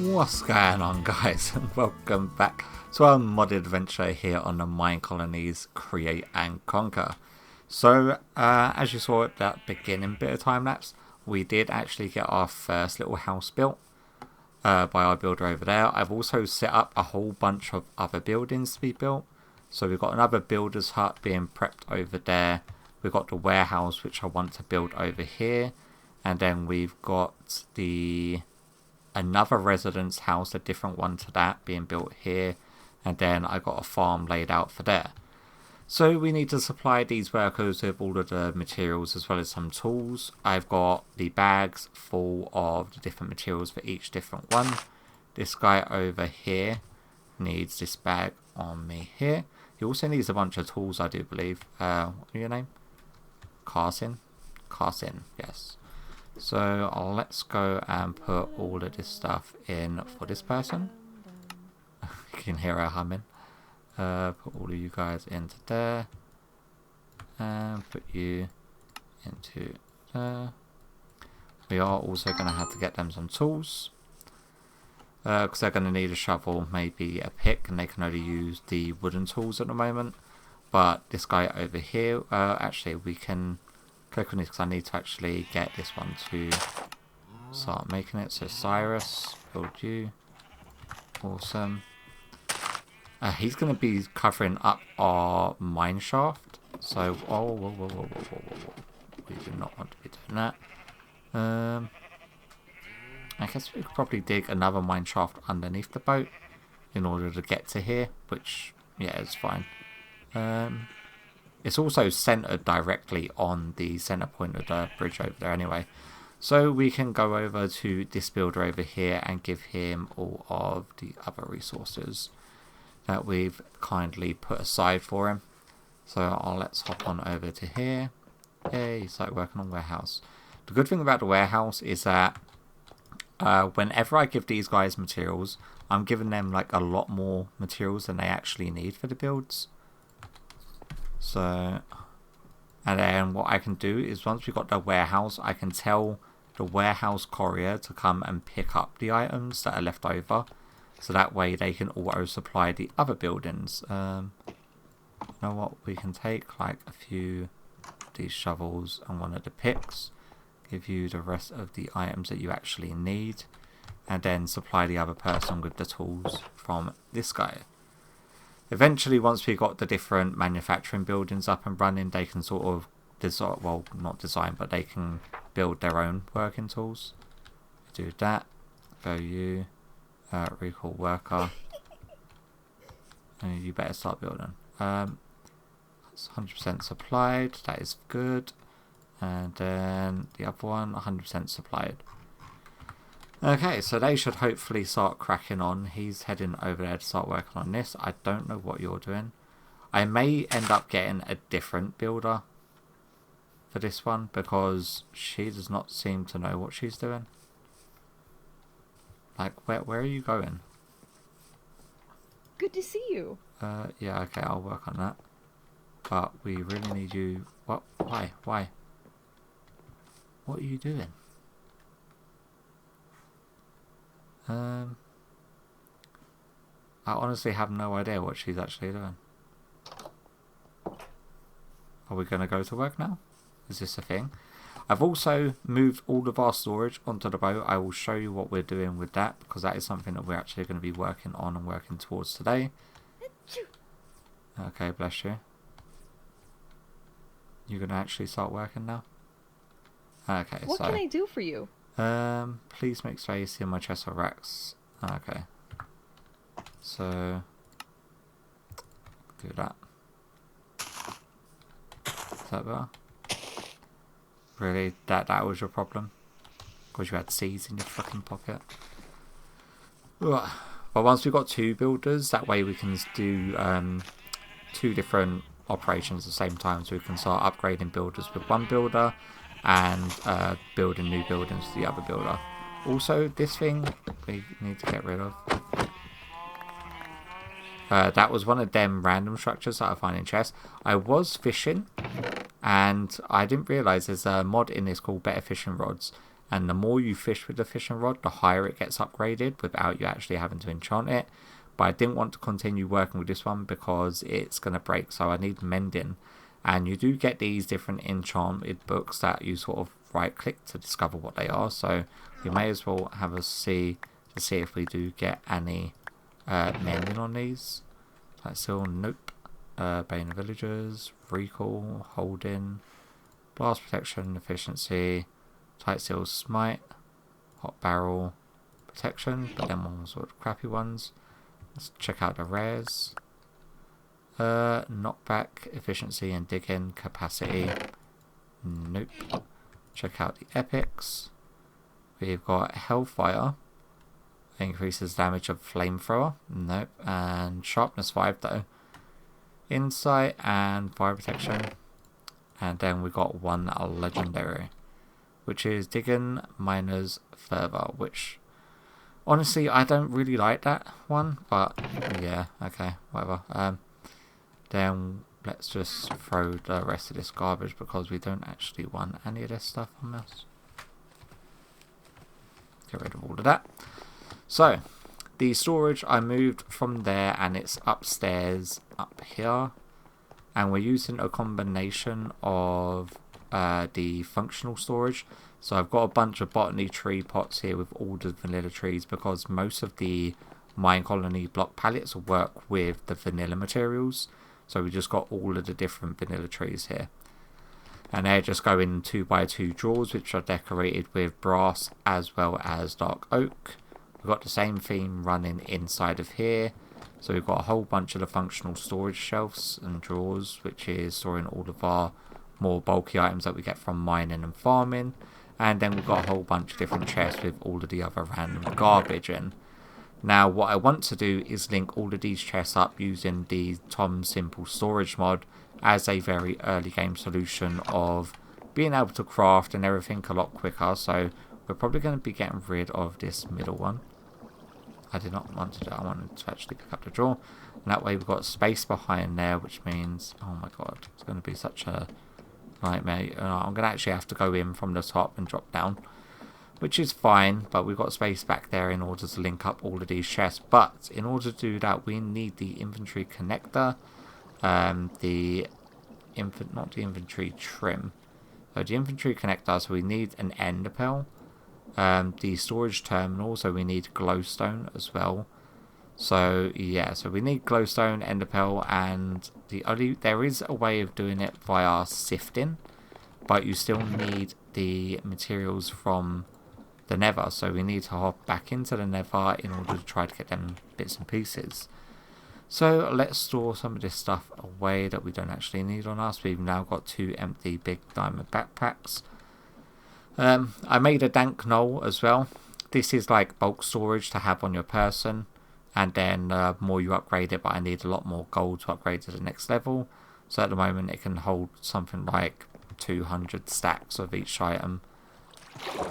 What's going on, guys, and welcome back to our modded adventure here on the Minecolonies Create and Conquer. So, as you saw at that beginning bit of time-lapse, we did actually get our first little house built by our builder over there. I've also set up a whole bunch of other buildings to be built. So we've got another builder's hut being prepped over there. We've got the warehouse, which I want to build over here. And then we've got another residence house, a different one to that, being built here. And then I got a farm laid out for there. So we need to supply these workers with all of the materials as well as some tools. I've got the bags full of the different materials for each different one. This guy over here needs this bag on me here. He also needs a bunch of tools, I do believe. What's your name? Carson? Carson, yes. So let's go and put all of this stuff in for this person. You can hear her humming. Put all of you guys into there. And put you into there. We are also going to have to get them some tools. Because they're going to need a shovel, maybe a pick, and they can only use the wooden tools at the moment. But this guy over here, actually we can click on this because I need to actually get this one to start making it. So Cyrus, build you. Awesome. He's going to be covering up our mine shaft. So, whoa. We do not want to be doing that. I guess we could probably dig another mine shaft underneath the boat in order to get to here, which, yeah, is fine. It's also centered directly on the center point of the bridge over there anyway. So we can go over to this builder over here and give him all of the other resources that we've kindly put aside for him. So let's hop on over to here. Yay, start working on warehouse. The good thing about the warehouse is that whenever I give these guys materials, I'm giving them like a lot more materials than they actually need for the builds. So, and then what I can do is once we've got the warehouse, I can tell the warehouse courier to come and pick up the items that are left over. So that way they can auto supply the other buildings. You know what, we can take like a few of these shovels and one of the picks. Give you the rest of the items that you actually need. And then supply the other person with the tools from this guy. Eventually, once we got the different manufacturing buildings up and running, they can sort of design, well, not design, but they can build their own working tools. Do that. Go you. Recall worker. And you better start building. It's 100% supplied. That is good. And then the other one, 100% supplied. Okay, so they should hopefully start cracking on. He's heading over there to start working on this. I don't know what you're doing. I may end up getting a different builder for this one because she does not seem to know what she's doing. Like, where are you going? Good to see you. Yeah, okay, I'll work on that. But we really need you. What? Why? What are you doing? I honestly have no idea what she's actually doing. Are we going to go to work now? Is this a thing? I've also moved all of our storage onto the boat. I will show you what we're doing with that because that is something that we're actually going to be working on and working towards today. Okay, bless you. You're going to actually start working now? Okay, what can I do for you? Please make space in my chest of racks. Okay. So do that. Is that better? Really? That was your problem? Because you had seeds in your fucking pocket? Ugh. But once we've got two builders, that way we can do two different operations at the same time. So we can start upgrading builders with one builder and building new buildings for the other builder. Also, this thing we need to get rid of. That was one of them random structures that I find in chests. I was fishing and I didn't realise there's a mod in this called Better Fishing Rods, And the more you fish with the fishing rod, the higher it gets upgraded without you actually having to enchant it. But I didn't want to continue working with this one because it's going to break, so I need mending. And you do get these different enchanted books that you sort of right click to discover what they are, so we may as well have a see to see if we do get any mending on these. That's still nope. Bane of Villagers, Recall, Holding, Blast Protection, Efficiency, Tight Seal, Smite, Hot Barrel, Protection, but then one sort of crappy ones. Let's check out the rares. Knockback, Efficiency and Digging, Capacity, nope. Check out the epics. We've got Hellfire, increases damage of Flamethrower, nope. And Sharpness 5 though. Insight and Fire Protection. And then we got one legendary, which is Digging Miners Fervor, which honestly I don't really like that one, but yeah, okay, whatever. Then let's just throw the rest of this garbage because we don't actually want any of this stuff on us. Get rid of all of that. So the storage, I moved from there and it's upstairs up here, and we're using a combination of the functional storage. So I've got a bunch of botany tree pots here with all the vanilla trees because most of the Minecolony block pallets work with the vanilla materials. So we just got all of the different vanilla trees here. And they just go in 2x2 drawers, which are decorated with brass as well as dark oak. We've got the same theme running inside of here. So we've got a whole bunch of the functional storage shelves and drawers, which is storing all of our more bulky items that we get from mining and farming. And then we've got a whole bunch of different chests with all of the other random garbage in. Now what I want to do is link all of these chests up using the Tom Simple storage mod as a very early game solution of being able to craft and everything a lot quicker. So we're probably going to be getting rid of this middle one. I did not want to do it. I wanted to actually pick up the drawer. And that way we've got space behind there, which means, oh my god, it's going to be such a nightmare. I'm going to actually have to go in from the top and drop down, which is fine, but we've got space back there in order to link up all of these chests. But in order to do that, we need the inventory connector, not the inventory trim. So the inventory connector, so we need an ender pearl. The storage terminal, so we need glowstone as well. So yeah, so we need glowstone, ender pearl, and there is a way of doing it via sifting, but you still need the materials from the nether, so we need to hop back into the nether in order to try to get them bits and pieces. So let's store some of this stuff away that we don't actually need on us. We've now got 2 empty big diamond backpacks. I made a dank knoll as well. This is like bulk storage to have on your person, and then more you upgrade it, but I need a lot more gold to upgrade to the next level. So at the moment it can hold something like 200 stacks of each item.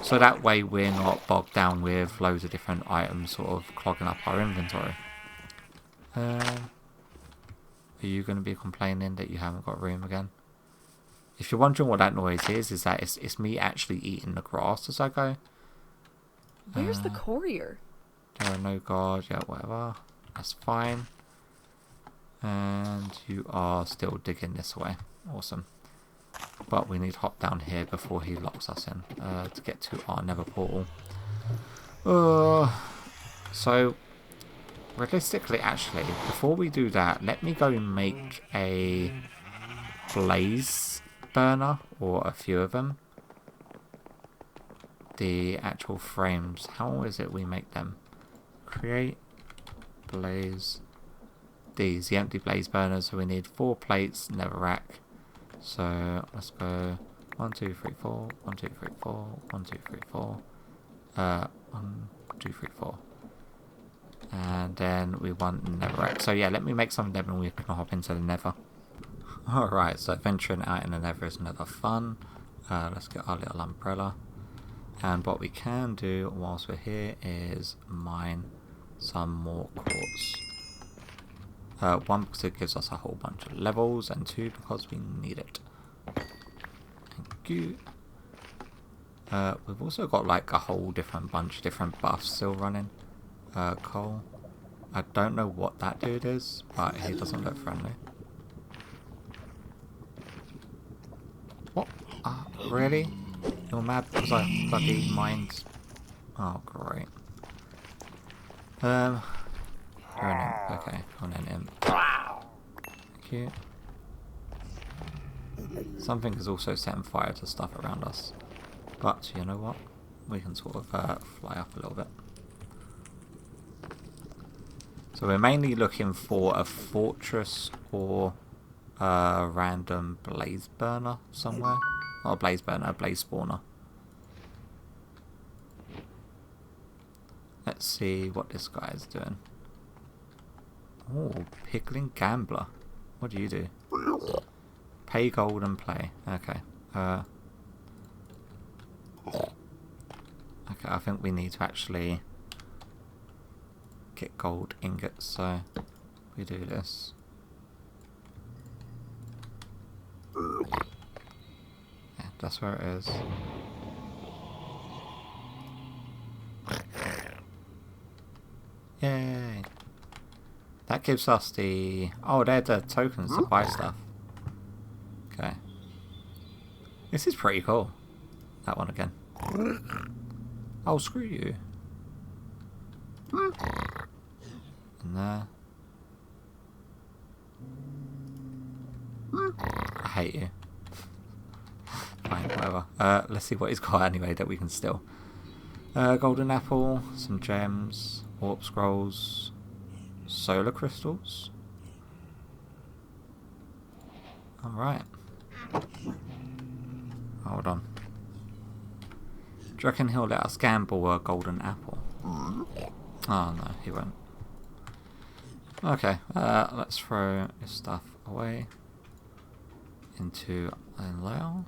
So that way we're not bogged down with loads of different items sort of clogging up our inventory. Are you going to be complaining that you haven't got room again? If you're wondering what that noise is that it's me actually eating the grass as I go. Where's the courier? There are no guards, yeah, whatever. That's fine. And you are still digging this way. Awesome. But we need to hop down here before he locks us in to get to our nether portal. So, realistically, actually, before we do that, let me go and make a blaze burner, or a few of them. The actual frames, how is it we make them? Create blaze. These, the empty blaze burners, so we need 4 plates, nether rack. So let's go 1, 2, 3, 4, 1, 2, 3, 4, 1, 2, 3, 4. 1, 2, 3, 4. And then we want nether rack. So yeah, let me make some of them and we can hop into the nether. Alright, so venturing out in the nether is never fun. Let's get our little umbrella. And what we can do whilst we're here is mine some more quartz. 1, because it gives us a whole bunch of levels, and 2, because we need it. Thank you. We've also got like a whole different bunch of different buffs still running. Cole. I don't know what that dude is, but he doesn't look friendly. What? Really? You're mad because I bloody mined? Oh, great. You're an imp. Okay, I'm an imp. Thank you. Something is also setting fire to stuff around us. But, you know what? We can sort of fly up a little bit. So we're mainly looking for a fortress or a random blaze burner somewhere. Not a blaze burner, a blaze spawner. Let's see what this guy is doing. Oh, Pickling Gambler. What do you do? Pay gold and play. Okay. Okay, I think we need to actually get gold ingots, so we do this. Yeah, that's where it is. Yay! That gives us the... Oh, they're the tokens to buy stuff. Okay. This is pretty cool. That one again. Oh, screw you. And there. I hate you. Fine, whatever. Let's see what he's got anyway that we can steal. Golden apple, some gems, warp scrolls, solar crystals. Alright. Hold on. Do you reckon he'll let us gamble a golden apple? Oh no, he won't. Okay, let's throw this stuff away into a layer.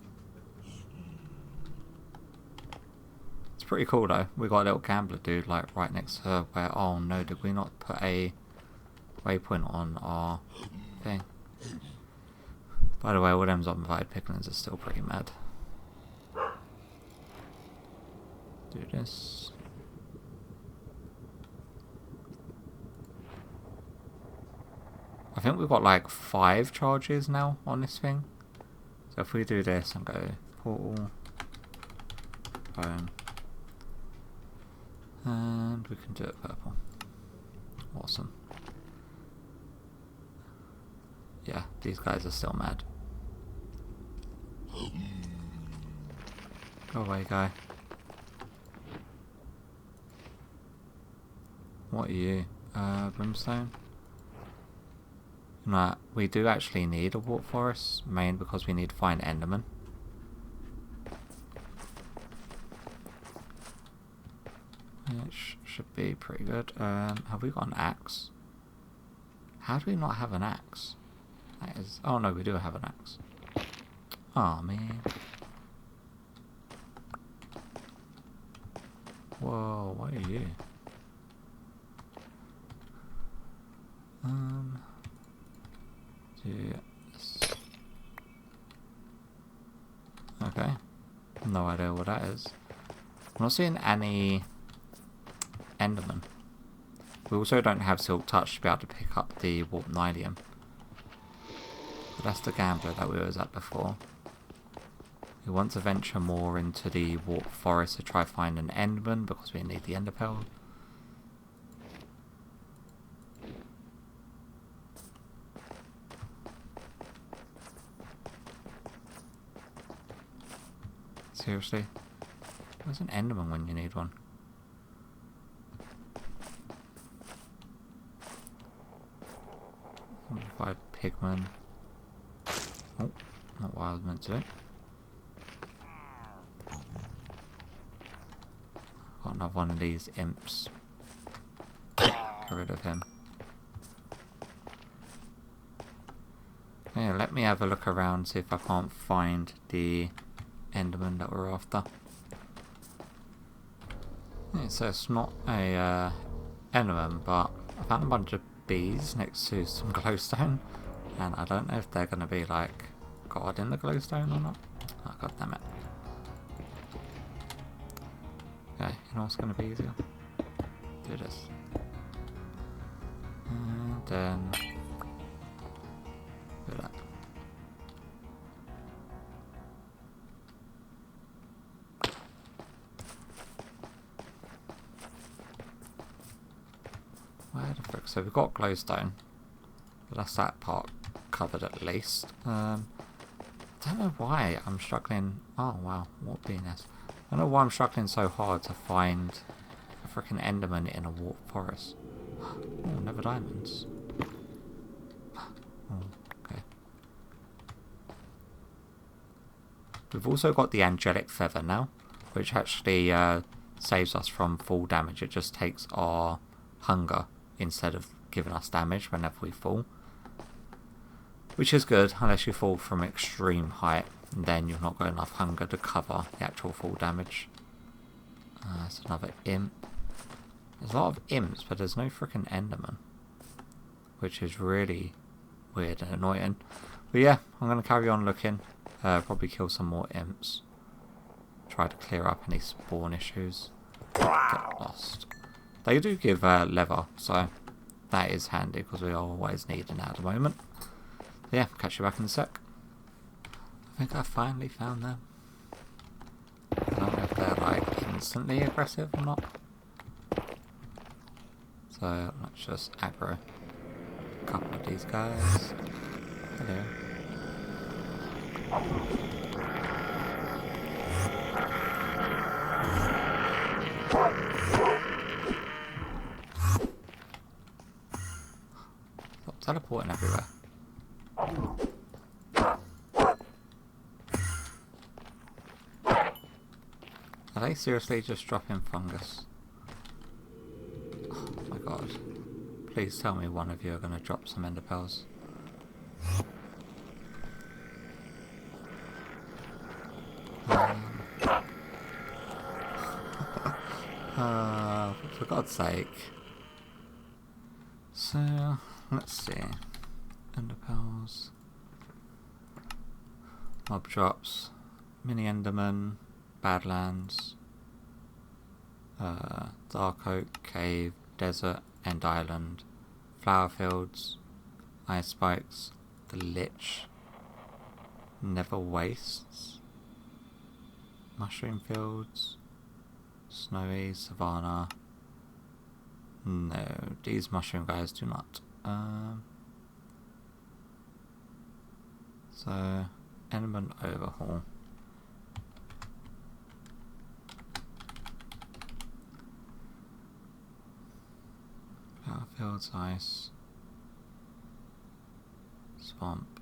It's pretty cool though. We got a little gambler dude like right next to where. Oh no, did we not put a waypoint on our thing? By the way, all them zombified picklings are still pretty mad. Do this. I think we've got like 5 charges now on this thing. So if we do this and go portal, boom, and we can do it purple. Awesome. Yeah, these guys are still mad. Go away, guy. What are you? Brimstone? No, we do actually need a warp forest, mainly because we need to find Enderman. Which should be pretty good. Have we got an axe? How do we not have an axe? That is... Oh no, we do have an axe. Oh man. Whoa, what are you? Do this. Okay. No idea what that is. I'm not seeing any Enderman. We also don't have Silk Touch to be able to pick up the Warp Nylium. But that's the gambler that we was at before. We want to venture more into the Warp Forest to try find an Enderman because we need the Ender Pearl. Seriously? Where's an Enderman when you need one? Five pigmen. Oh, not what I was meant to do. Got another one of these imps. Get rid of him. Yeah, let me have a look around, see if I can't find the Enderman that we're after. Yeah, so it's not a Enderman, but I found a bunch of bees next to some glowstone, and I don't know if they're going to be like guarding the glowstone or not. Oh god damn it. Okay, you know what's going to be easier? Do this. And then do that. Where the frick? So we've got glowstone. But that's that part covered at least. I don't know why I'm struggling. Oh wow, what BNS? I don't know why I'm struggling so hard to find a freaking Enderman in a warped forest. Oh, never diamonds. Oh, okay. We've also got the angelic feather now, which actually saves us from full damage. It just takes our hunger instead of giving us damage whenever we fall. Which is good, unless you fall from extreme height, and then you've not got enough hunger to cover the actual fall damage. That's another imp. There's a lot of imps, but there's no freaking Enderman. Which is really weird and annoying. But yeah, I'm going to carry on looking. Probably kill some more imps. Try to clear up any spawn issues. Get lost. They do give leather, so that is handy because we are always needing that at the moment. Yeah, catch you back in a sec. I think I finally found them. I don't know if they're like instantly aggressive or not. So let's just aggro a couple of these guys. Hello. Stop teleporting everywhere. Are they seriously just dropping fungus? Oh my god. Please tell me one of you are going to drop some ender pearls. For God's sake. So, let's see. Ender pearls. Mob drops. Mini Enderman. Badlands. Dark Oak, Cave, Desert, End Island. Flower Fields. Ice Spikes. The Lich. Never Wastes. Mushroom Fields. Snowy, Savannah. No, these mushroom guys do not. So, Enderman Overhaul. Fields, Ice. Swamp.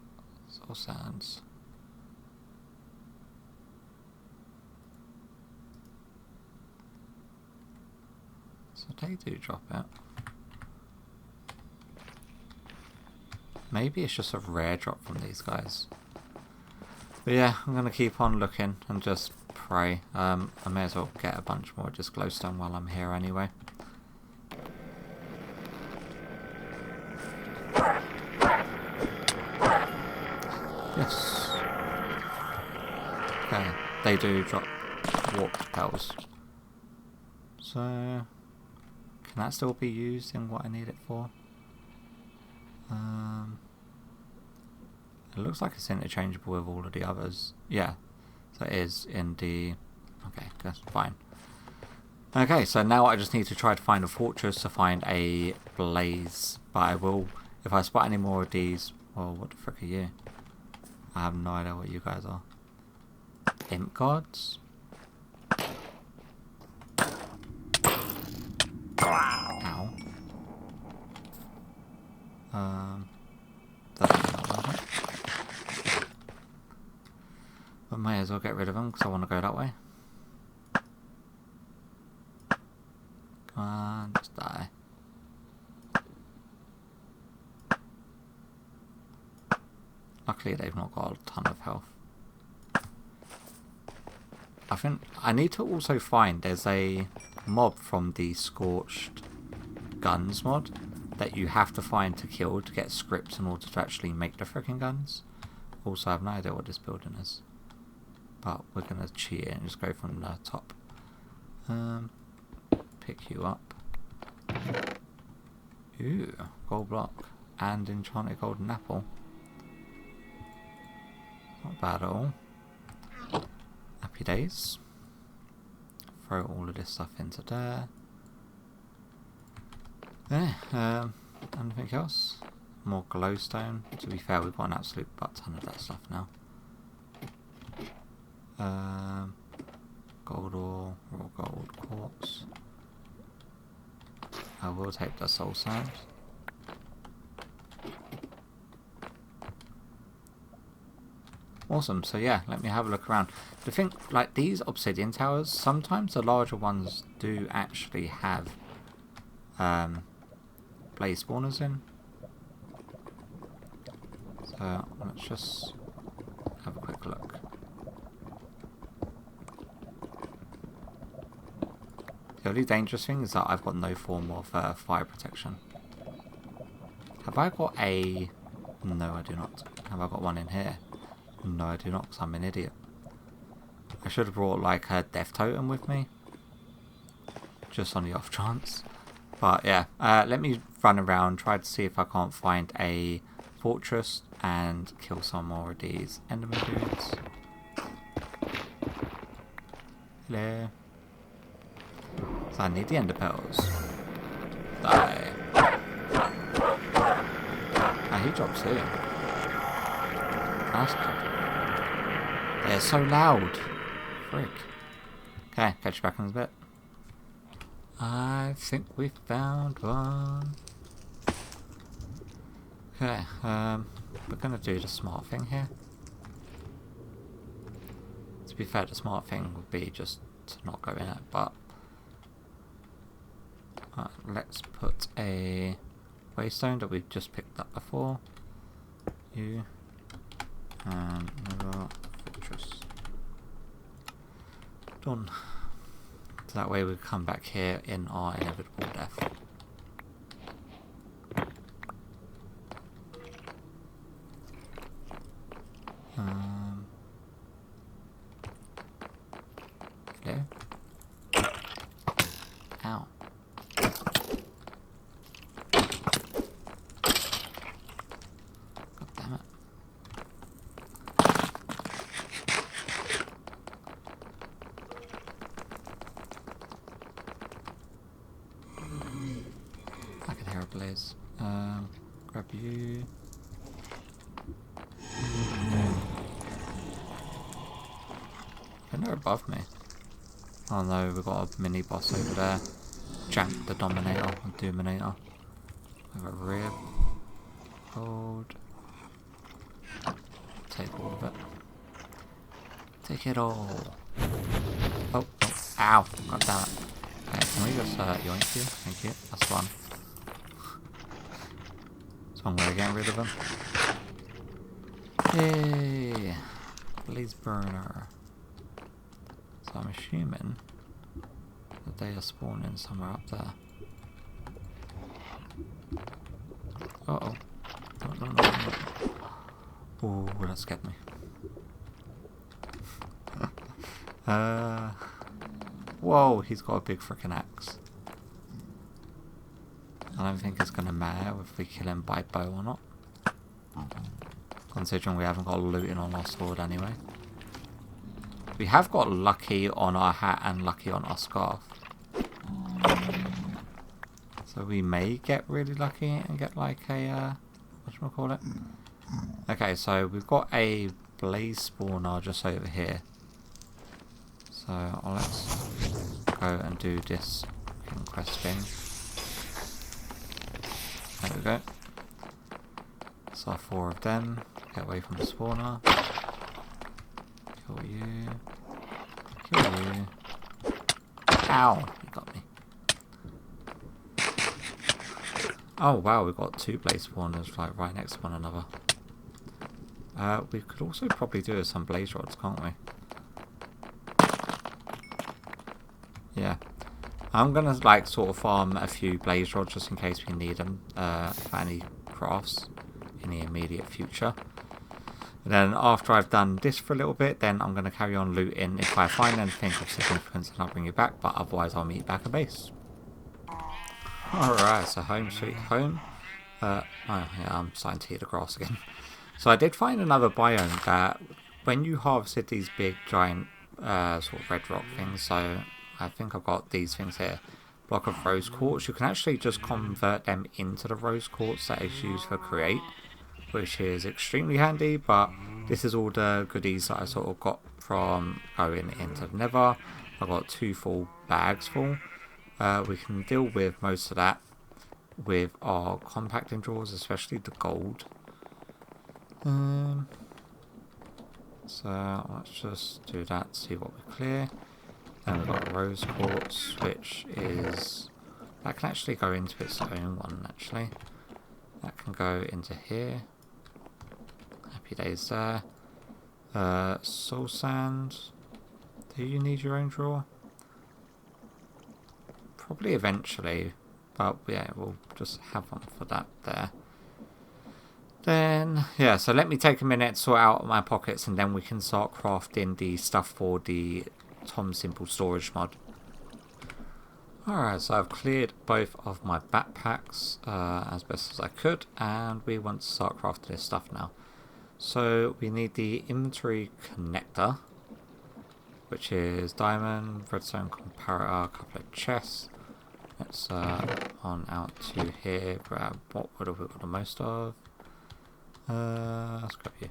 Soul Sands. So they do drop it. Maybe it's just a rare drop from these guys. But yeah, I'm going to keep on looking and just pray. I may as well get a bunch more just glowstone while I'm here anyway. Yes. Okay, they do drop warped pearls. So, can that still be used in what I need it for? It looks like it's interchangeable with all of the others. Yeah, so it is in the... Okay, that's fine. Okay, so now I just need to try to find a fortress to find a blaze. But I will, if I spot any more of these... Well, what the frick are you? I have no idea what you guys are. Imp gods? Ow. That's not worth it. But may as well get rid of them because I want to go that way. Come on, just die. Luckily they've not got a ton of health. I think I need to also find, there's a mob from the Scorched Guns mod that you have to find to kill to get scripts in order to actually make the freaking guns. Also, I have no idea what this building is. But we're going to cheat it and just go from the top. pick you up. Ooh, gold block and enchanted golden apple. Not bad at all. Happy days. Throw all of this stuff into there. Yeah, anything else? More glowstone. To be fair, we've got an absolute butt ton of that stuff now. Gold ore, raw gold, quartz. I will take the soul sand. Awesome, so yeah, let me have a look around. The thing, like these obsidian towers, sometimes the larger ones do actually have blaze spawners in. So let's just have a quick look. The only dangerous thing is that I've got no form of fire protection. Have I got a... No, I do not. Have I got one in here? No, I do not, because I'm an idiot. I should have brought like a death totem with me. Just on the off chance. But yeah, let me run around, try to see if I can't find a fortress and kill some more of these enderman dudes. Hello. So I need the ender pearls. Die. Ah, he drops here. That's good. They're so loud. Frick. Okay, catch you back in a bit. I think we found one. Okay, we're gonna do the smart thing here. To be fair, the smart thing would be just to not go in it, but let's put a waystone that we've just picked up before. You and another fortress. Done. So that way we come back here in our inevitable death. Hello? Ow. God damn it. I can hear a blaze. Grab you. They're above me. Oh no, we've got a mini boss over there. Jank the Dominator, or Doominator. I've got a rib. Gold. Take all of it. Take it all. Oh, oh, ow! God damn it. Okay, can we just yoink you? Thank you. That's one. That's one way of getting rid of them. Yay! Blaze burner. So I'm assuming that they are spawning somewhere up there. Uh-oh. No. Oh, that scared me. Whoa, he's got a big freaking axe. I don't think it's going to matter if we kill him by bow or not. Considering we haven't got looting on our sword anyway. We have got lucky on our hat and lucky on our scarf. So we may get really lucky and get like a, whatchamacallit? Okay, so we've got a blaze spawner just over here. So let's go and do this quest thing. There we go. So 4 of them. Get away from the spawner. Kill you. Kill you. Ow! You got me. Oh wow, we've got 2 blaze spawners like right next to one another. We could also probably do some blaze rods, can't we? Yeah. I'm gonna like sort of farm a few blaze rods just in case we need them for any crafts in the immediate future. And then after I've done this for a little bit, then I'm going to carry on looting. If I find anything of significance, then I'll bring you back, but otherwise I'll meet back at base. Alright, so home sweet home. Oh yeah, I'm starting to hear the grass again. So I did find another biome that when you harvested these big giant sort of red rock things, so I think I've got these things here, block of rose quartz, you can actually just convert them into the rose quartz that is used for create, which is extremely handy, but this is all the goodies that I sort of got from going into the nether. I got 2 full bags full. We can deal with most of that with our compacting drawers, especially the gold. So let's just do that, see what we clear. Then we've got rose quartz, which is... that can actually go into its own one, actually. That can go into here. Happy days there. Soul sand. Do you need your own drawer? Probably eventually, but yeah, we'll just have one for that there. Then, yeah, so let me take a minute to sort out my pockets and then we can start crafting the stuff for the Tom Simple storage mod. Alright, so I've cleared both of my backpacks as best as I could, and we want to start crafting this stuff now. So we need the inventory connector, which is diamond, redstone comparator, a couple of chests. Let's on out to here, grab what would have we got the most of. Let's grab you.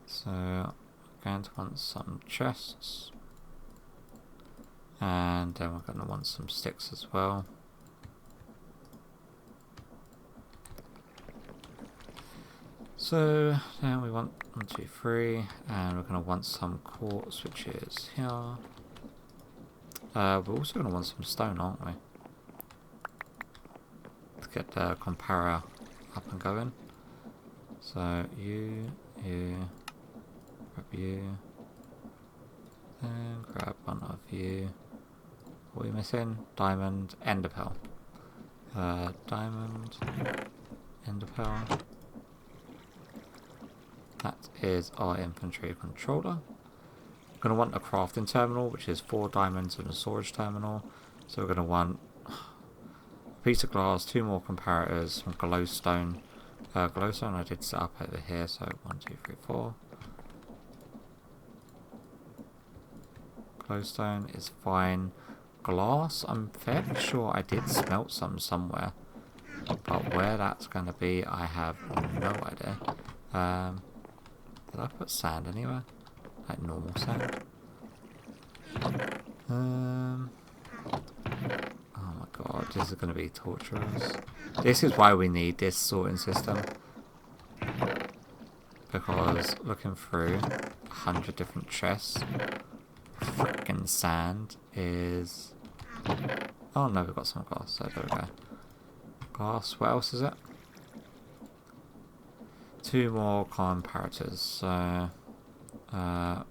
So, I'm going to want some chests. And then we're going to want some sticks as well. So, then we want 1, 2, 3. And we're going to want some quartz, which is here. We're also going to want some stone, aren't we? To get the comparator up and going. So you, grab you, and grab one of you. What are we missing? Diamond, ender pearl. Diamond, ender pearl. That is our inventory controller. We're going to want a crafting terminal, which is 4 diamonds and a storage terminal. So we're going to want piece of glass, 2 more comparators, some glowstone. Glowstone I did set up over here, so 1, 2, 3, 4. Glowstone is fine. Glass, I'm fairly sure I did smelt some somewhere, but where that's going to be, I have no idea. Did I put sand anywhere? Like normal sand? Oh my god, this is going to be torturous. This is why we need this sorting system. Because looking through 100 different chests, frickin' sand is... oh no, we've got some glass, so there we go. Glass, what else is it? 2 more comparators, so... 1,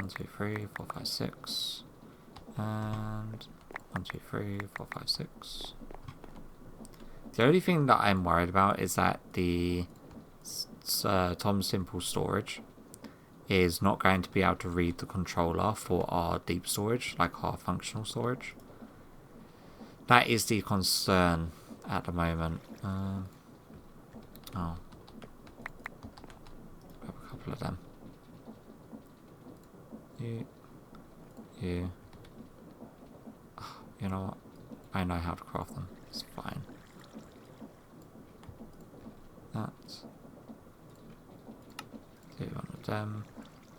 2, 3, 4, 5, 6... and 1, 2, 3, 4, 5, 6. The only thing that I'm worried about is that the Tom Simple storage is not going to be able to read the controller for our deep storage, like our functional storage. That is the concern at the moment. Oh, grab a couple of them. You. You know what? I know how to craft them. It's fine. That's 2 of them.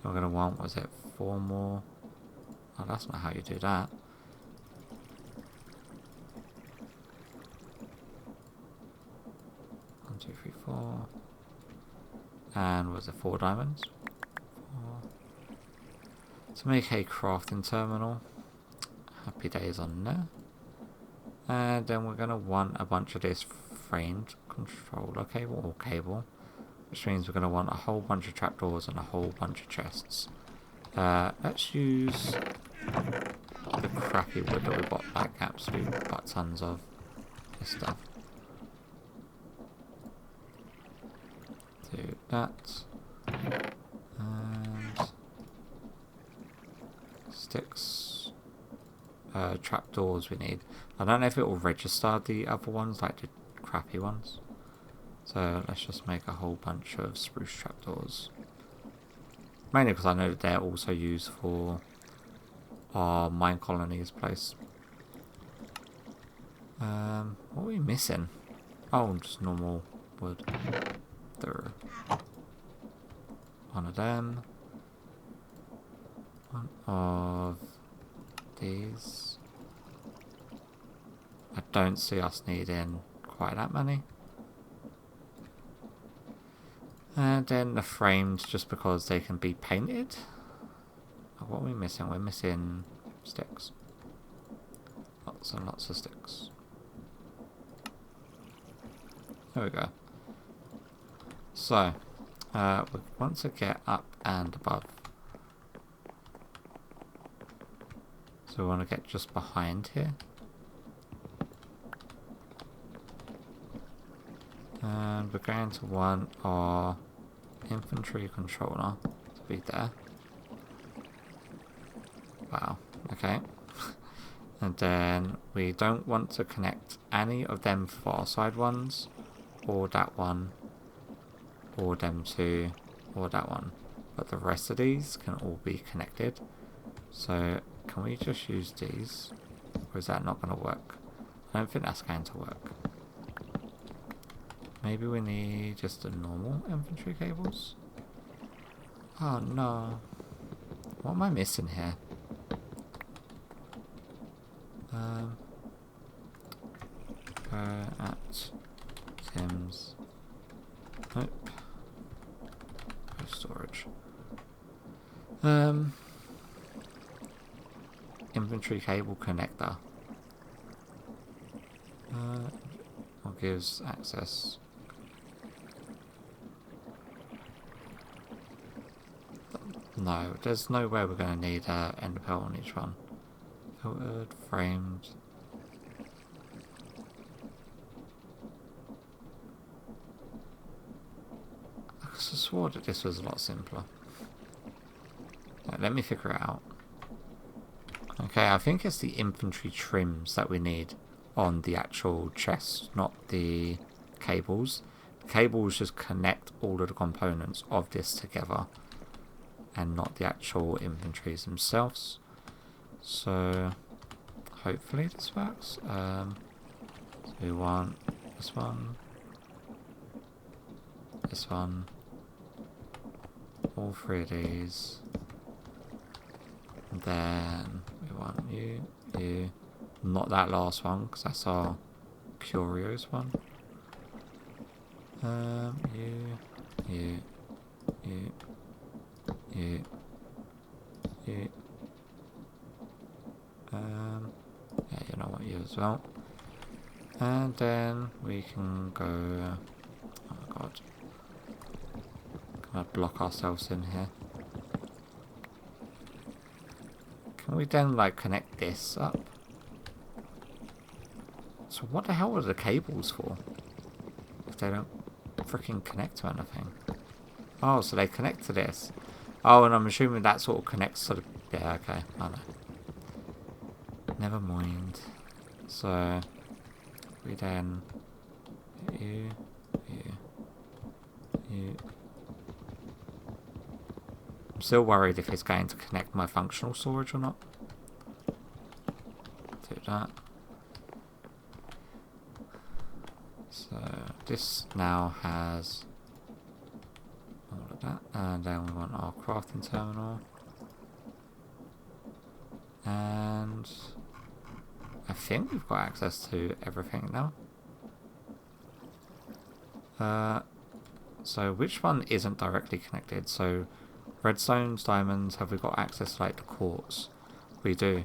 You're going to want, was it 4 more? Oh, that's not how you do that. One, 2, 3, 4. And was it 4 diamonds? 4. To make a crafting terminal. Happy days on there. And then we're going to want a bunch of this framed controller cable or cable, which means we're going to want a whole bunch of trapdoors and a whole bunch of chests. Let's use the crappy wood that we got like absolute butt tons of this stuff. Do that. And sticks. trapdoors we need. I don't know if it will register the other ones, like the crappy ones. So let's just make a whole bunch of spruce trapdoors. Mainly because I know that they're also used for our Minecolonies place. What are we missing? Oh, just normal wood. There. One of them. One of these. I don't see us needing quite that many. And then the frames, just because they can be painted. What are we missing? We're missing sticks. Lots and lots of sticks. There we go. So, we want to get up and above. So we want to get just behind here. And we're going to want our infantry controller to be there. Wow, okay. And then we don't want to connect any of them far side ones, or that one, or them two, or that one. But the rest of these can all be connected. So can we just use these? Or is that not going to work? I don't think that's going to work. Maybe we need just the normal infantry cables? Oh no. What am I missing here? At Tim's. Nope. Go storage. Infantry cable connector. What gives access? No, there's no way we're going to need end pearl on each one. Filtered, framed. I swore that this was a lot simpler. Right, let me figure it out. Okay, I think it's the infantry trims that we need on the actual chest, not the cables. The cables just connect all of the components of this together, and not the actual inventories themselves. So hopefully this works. So we want this one, all three of these, and then we want you, not that last one because that's our Curios one. You. Yeah, you know what, you as well. And then we can go. Oh my god. Gonna block ourselves in here. Can we then like connect this up? So what the hell are the cables for? If they don't freaking connect to anything. Oh, so they connect to this. Oh, and I'm assuming that sort of connects to the... Yeah, okay. I know. Never mind. So, we then... You. I'm still worried if it's going to connect my functional storage or not. Do that. So, this now has... all of that, and then we want our crafting terminal, and I think we've got access to everything now. So which one isn't directly connected? So redstones, diamonds, have we got access to like the quartz? We do.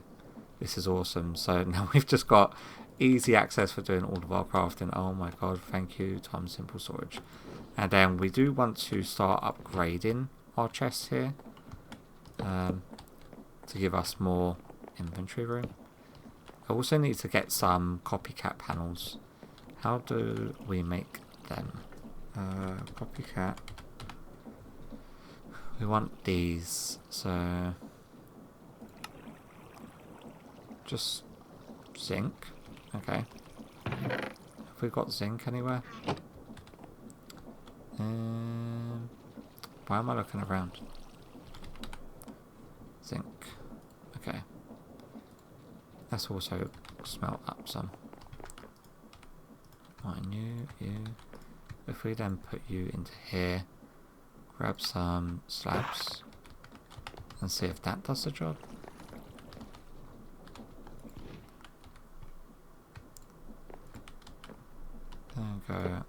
This is awesome. So now we've just got easy access for doing all of our crafting. Oh my god, thank you, Tom Simple Storage. And then we do want to start upgrading our chests here to give us more inventory room. I also need to get some copycat panels. How do we make them? Copycat. We want these, so just zinc. Okay. Have we got zinc anywhere? Why am I looking around? Zinc. Okay. Let's also smelt up some. Right, you. If we then put you into here, grab some slabs, and see if that does the job. There we go.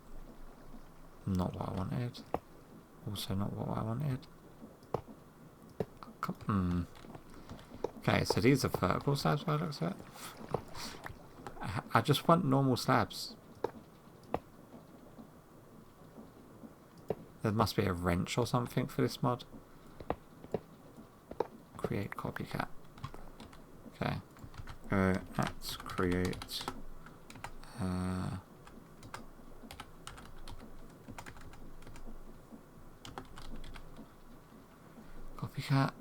Not what I wanted. Also not what I wanted. Okay, so these are vertical slabs by the looks of it. I just want normal slabs. There must be a wrench or something for this mod. Create copycat. Okay. Let's create copycat.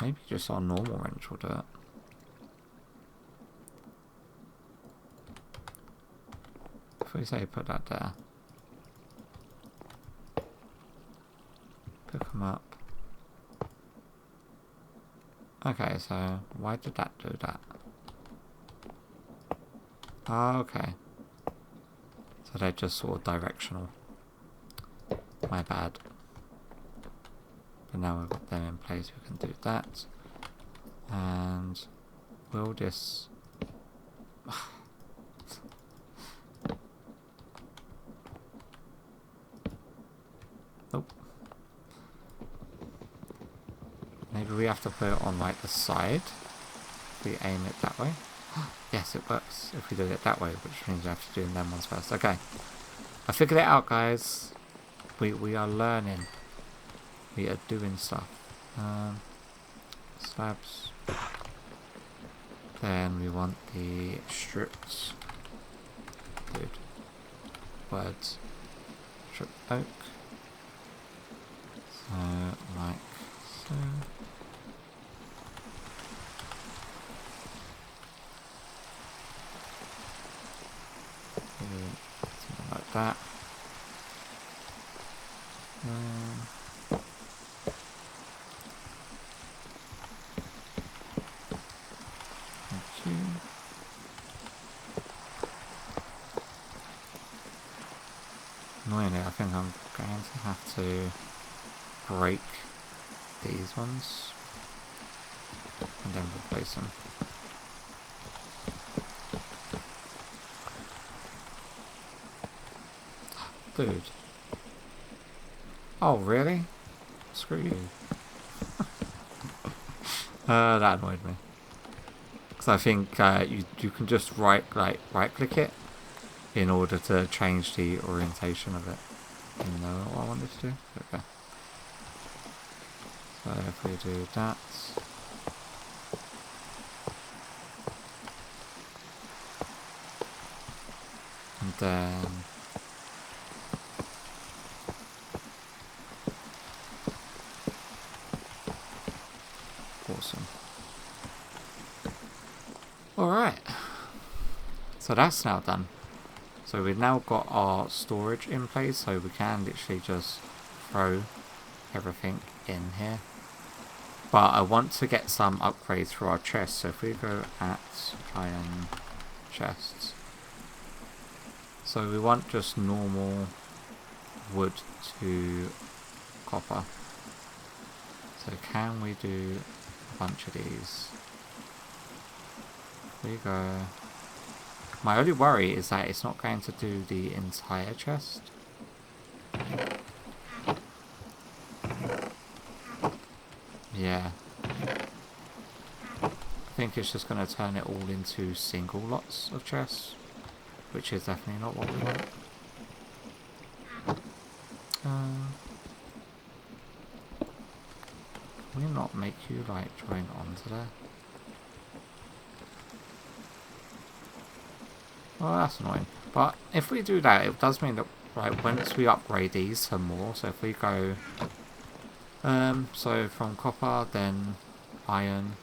Maybe just our normal wrench will do it. If we say put that there. Pick them up. Okay, so why did that do that? Oh, okay. So they're just sort of directional. My bad. But now we've got them in place, we can do that. And will this... Oh. Maybe we have to put it on like the side. If we aim it that way. Yes, it works if we do it that way, which means we have to do them ones first. Okay. I figured it out, guys. We are learning. We are doing stuff. Slabs. Then we want the strips. Good. Words. Strip oak. So, like so. Something like that. Thank you. Annoyingly, I think I'm going to have to break these ones and then replace them. Dude. Oh, really? Screw you. That annoyed me. Because I think you can just right click it in order to change the orientation of it. You know what I wanted to do? Okay. So if we do that. And then awesome. Alright. So that's now done. So we've now got our storage in place, so we can literally just throw everything in here. But I want to get some upgrades for our chests, so if we go at iron chests. So we want just normal wood to copper. So can we do a bunch of these? Here we go. My only worry is that it's not going to do the entire chest. Yeah. I think it's just going to turn it all into single lots of chests, which is definitely not what we want. Can we not make you like join onto there? Well, that's annoying. But if we do that, it does mean that right once we upgrade these some more. So if we go, so from copper, then iron,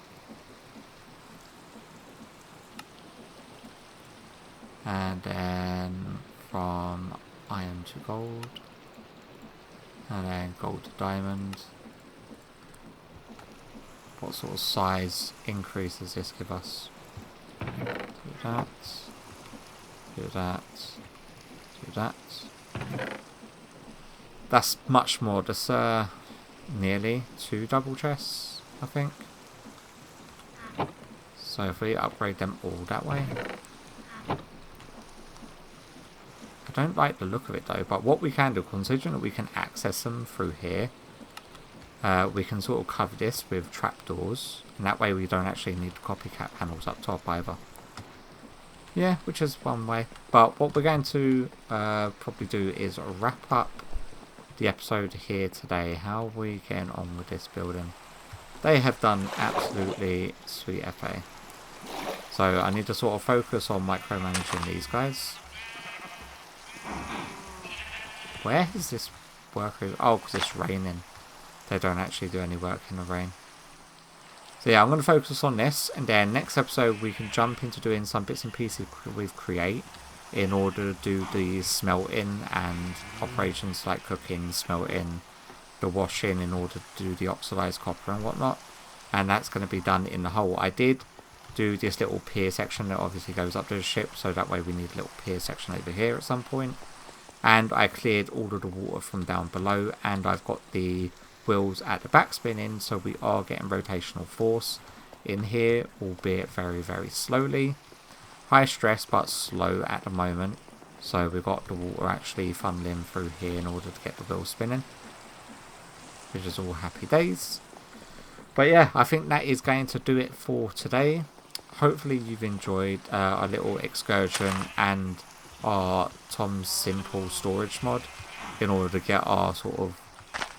And then from iron to gold. And then gold to diamond. What sort of size increase does this give us? Do that. Do that. Do that. That's much more. That's nearly 2 double chests, I think. So if we upgrade them all that way. I don't like the look of it though, but what we can do, considering that we can access them through here, we can sort of cover this with trapdoors, and that way we don't actually need the copycat panels up top either. Yeah, which is one way. But what we're going to probably do is wrap up the episode here today. How are we getting on with this building? They have done absolutely sweet FA. So I need to sort of focus on micromanaging these guys. Where is this worker? Oh, because it's raining. They don't actually do any work in the rain. So yeah, I'm going to focus on this, and then next episode we can jump into doing some bits and pieces with Create in order to do the smelting and operations like cooking, smelting, the washing in order to do the oxidized copper and whatnot. And that's going to be done in the hull. I did do this little pier section that obviously goes up to the ship, so that way we need a little pier section over here at some point. And I cleared all of the water from down below, and I've got the wheels at the back spinning, so we are getting rotational force in here, albeit very, very slowly. High stress, but slow at the moment. So we've got the water actually funneling through here in order to get the wheels spinning, which is all happy days. But yeah, I think that is going to do it for today. Hopefully you've enjoyed our little excursion and our Tom's Simple storage mod in order to get our sort of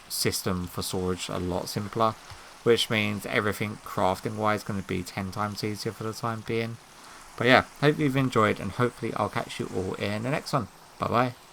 system for storage a lot simpler, which means everything crafting wise is going to be 10 times easier for the time being. But yeah, hope you've enjoyed, and hopefully I'll catch you all in the next one. Bye bye.